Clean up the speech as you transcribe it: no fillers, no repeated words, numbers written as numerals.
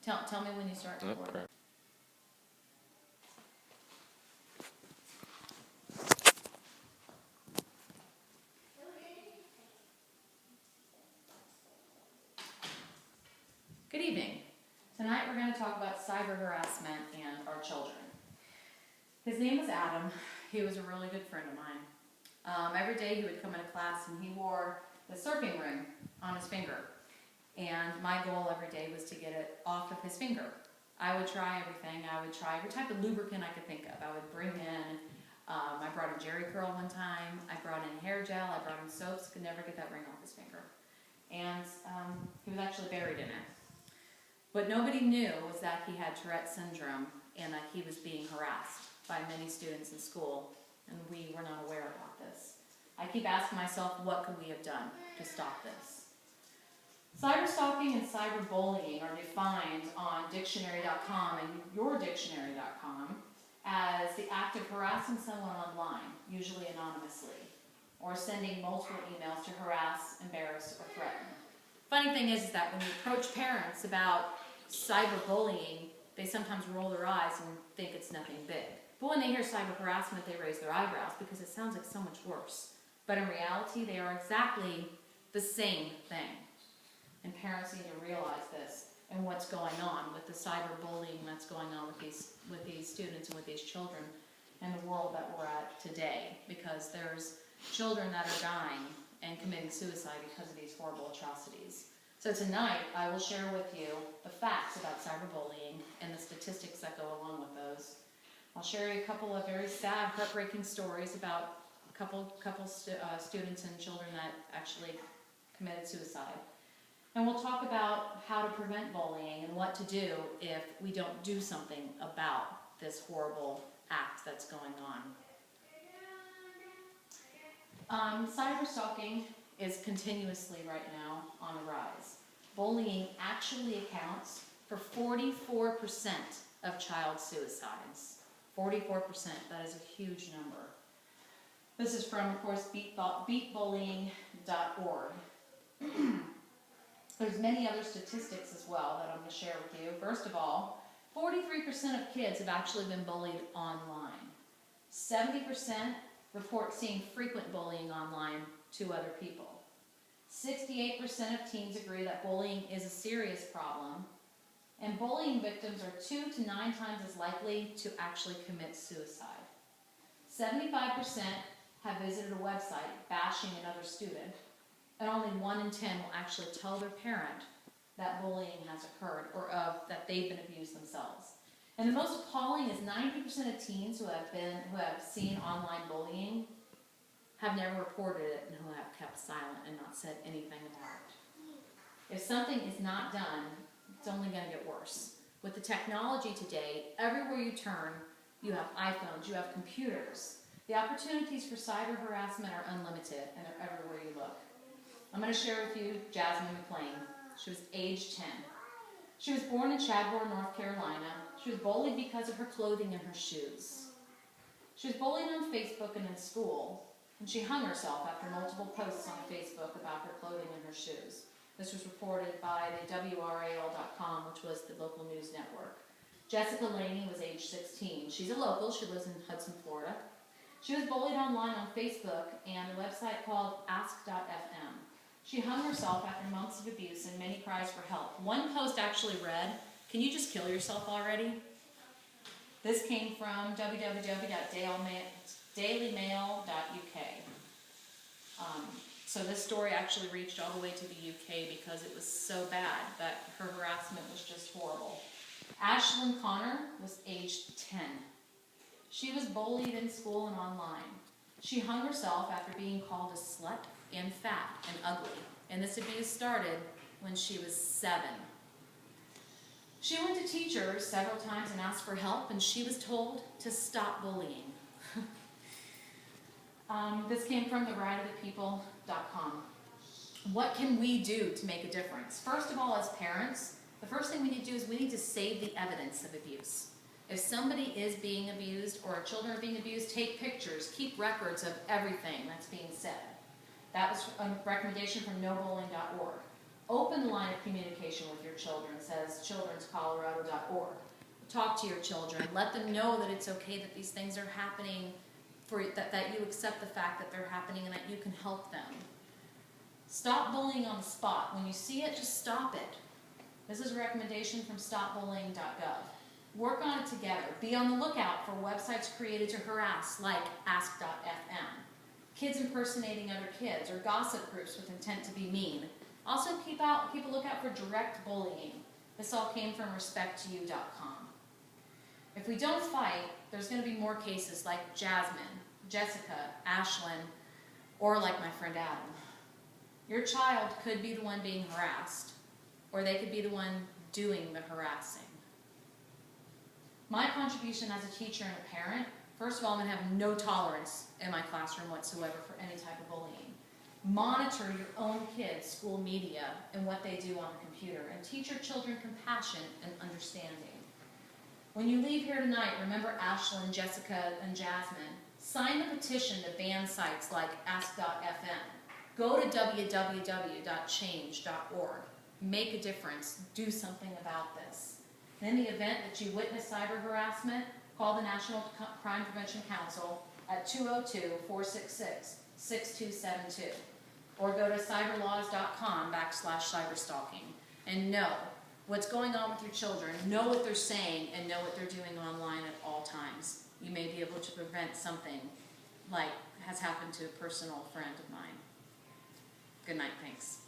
Tell me when you start recording. Okay. Good evening. Tonight we're going to talk about cyber harassment and our children. His name was Adam. He was a really good friend of mine. Every day he would come into class and he wore the surfing ring on his finger. And my goal every day was to get it off of his finger. I would try everything. I would try every type of lubricant I could think of. I would bring in, I brought in Jerry Curl one time. I brought in hair gel. I brought in soaps. Could never get that ring off his finger. And he was actually buried in it. What nobody knew was that he had Tourette's syndrome and that he was being harassed by many students in school, and we were not aware about this. I keep asking myself, what could we have done to stop this? Cyberstalking and cyberbullying are defined on dictionary.com and yourdictionary.com as the act of harassing someone online, usually anonymously, or sending multiple emails to harass, embarrass, or threaten. Funny thing is that when you approach parents about cyberbullying, they sometimes roll their eyes and think it's nothing big. But when they hear cyber harassment, they raise their eyebrows because it sounds like so much worse. But in reality, they are exactly the same thing. And parents need to realize this and what's going on with the cyberbullying that's going on with these students and with these children and the world that we're at today. Because there's children that are dying and committing suicide because of these horrible atrocities. So tonight, I will share with you the facts about cyberbullying and the statistics that go along with those. I'll share you a couple of very sad, heartbreaking stories about a couple students and children that actually committed suicide. And we'll talk about how to prevent bullying and what to do if we don't do something about this horrible act that's going on. Cyberstalking is continuously right now on the rise. Bullying actually accounts for 44% of child suicides. 44%, that is a huge number. This is from, of course, beatbullying.org. There's many other statistics as well that I'm going to share with you. First of all, 43% of kids have actually been bullied online. 70% report seeing frequent bullying online to other people. 68% of teens agree that bullying is a serious problem, and bullying victims are 2 to 9 times as likely to actually commit suicide. 75% have visited a website bashing another student, and only 1 in 10 will actually tell their parent that bullying has occurred or that they've been abused themselves. And the most appalling is 90% of teens who have seen online bullying have never reported it and who have kept silent and not said anything about it. If something is not done, it's only going to get worse. With the technology today, everywhere you turn, you have iPhones, you have computers. The opportunities for cyber harassment are unlimited, and they're everywhere you look. I'm going to share with you Jasmine McLean. She was age 10. She was born in Chadbourne, North Carolina. She was bullied because of her clothing and her shoes. She was bullied on Facebook and in school, and she hung herself after multiple posts on Facebook about her clothing and her shoes. This was reported by the WRAL.com, which was the local news network. Jessica Laney was age 16. She's a local. She lives in Hudson, Florida. She was bullied online on Facebook and a website called ask.fm. She hung herself after months of abuse and many cries for help. One post actually read, "Can you just kill yourself already?" This came from www.dailymail.uk. So this story actually reached all the way to the UK because it was so bad that her harassment was just horrible. Ashlyn Connor was aged 10. She was bullied in school and online. She hung herself after being called a slut and fat and ugly, and this abuse started when she was 7. She went to teachers several times and asked for help, and she was told to stop bullying. This came from the rightofthepeople.com. What can we do to make a difference? First of all, as parents, the first thing we need to do is we need to save the evidence of abuse. If somebody is being abused or children are being abused, take pictures, keep records of everything that's being said. That was a recommendation from nobullying.org. Open line of communication with your children says childrenscolorado.org. Talk to your children. Let them know that it's okay that these things are happening, that you accept the fact that they're happening and that you can help them. Stop bullying on the spot. When you see it, just stop it. This is a recommendation from stopbullying.gov. Work on it together. Be on the lookout for websites created to harass, like ask.fm. Kids impersonating other kids, or gossip groups with intent to be mean. Also keep a lookout for direct bullying. This all came from respectyou.com. If we don't fight, there's going to be more cases like Jasmine, Jessica, Ashlyn, or like my friend Adam. Your child could be the one being harassed, or they could be the one doing the harassing. My contribution as a teacher and a parent, first of all, I'm going to have no tolerance in my classroom whatsoever for any type of bullying. Monitor your own kids' school media and what they do on the computer, and teach your children compassion and understanding. When you leave here tonight, remember Ashlyn, Jessica, and Jasmine. Sign the petition to ban sites like ask.fm. Go to www.change.org. Make a difference. Do something about this. And in the event that you witness cyber harassment, call the National Crime Prevention Council at 202-466-6272. Or go to cyberlaws.com/cyberstalking. And know what's going on with your children, know what they're saying, and know what they're doing online at all times. You may be able to prevent something like has happened to a personal friend of mine. Good night, thanks.